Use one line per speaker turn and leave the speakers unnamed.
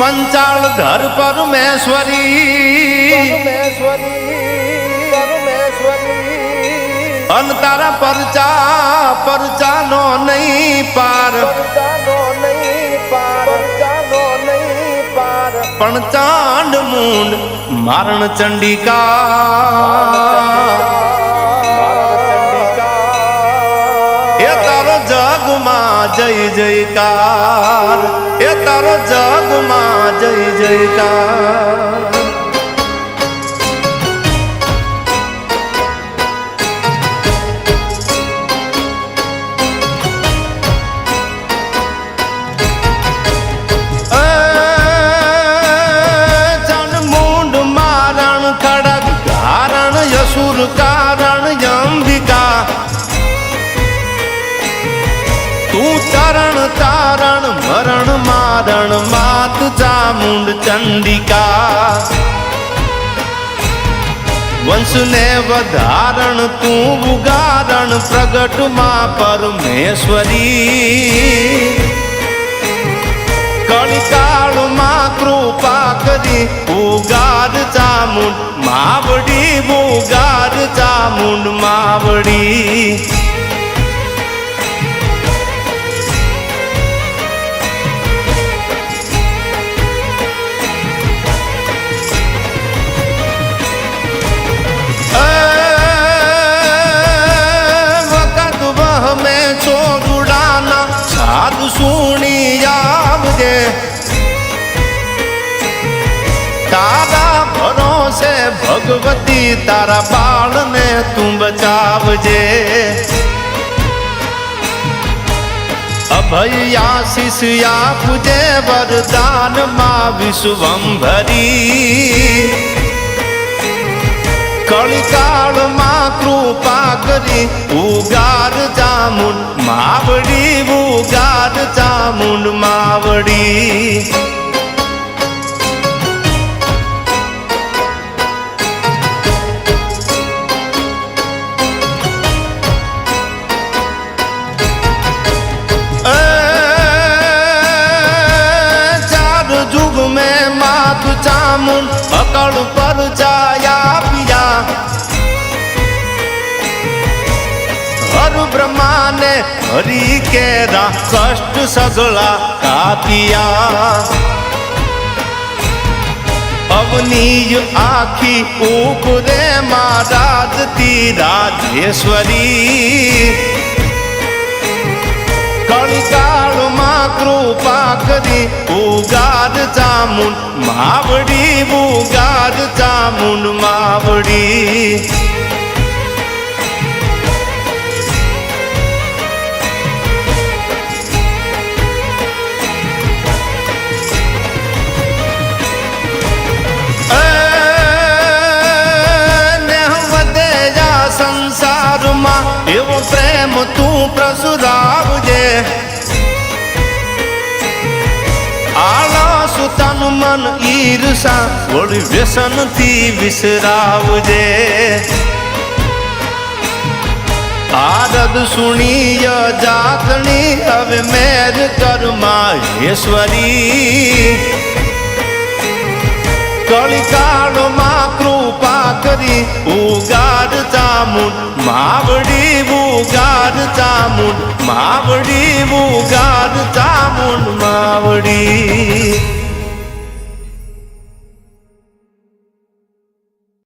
पंचाल घर परमेश्वरी अन तारा परचा परचा नो नहीं पार पण चांड मुंड मारण चंडिका ए तारो जग मां जय जयकार ए तारो जग मां जय जयकार। असुर कारण अंबिका तू तरण तारण मरण मारण मात चामुंड चंडिका वंश ने वधारण तू उगारण प्रगट मां परमेश्वरी कलिकाल मां कृपा करी उगार चामुंड मावड़ी उगार चामुंड मावड़ी वक़्त वह में छोड़ाना साधु सुनी आवजे तारा भरोसे भगवती तारा बाल ने तू बचावजे अभय आशीष आपजे वरदान मां विश्वंभरी कलिकाल मां कृपा करी उगार चामुंड मावड़ी उगार चामुंड मावड़ी। चामुंड अकड़ पर जाया पिया हर ब्रह्मा ने हरि केरा कष्ट सगला कापिया अवनीय आखी उपरे महाराज ती राजेश्वरी कलिकाल मां कृपा करी उगार चामुंड मावड़ी उगार चामुंड मावड़ी। संसार मां एवं प्रेम तू प्रसुरावजे आलस तन मन ईर्षा और व्यसन थी विसरावजे आरद सुनिय जातनी अब मेर कर माहेश्वरी कलिकाल मां कृपा करी उगार चामुंड मावड़ी उगार चामुंड मावड़ी उगार चामुंड मावड़ी।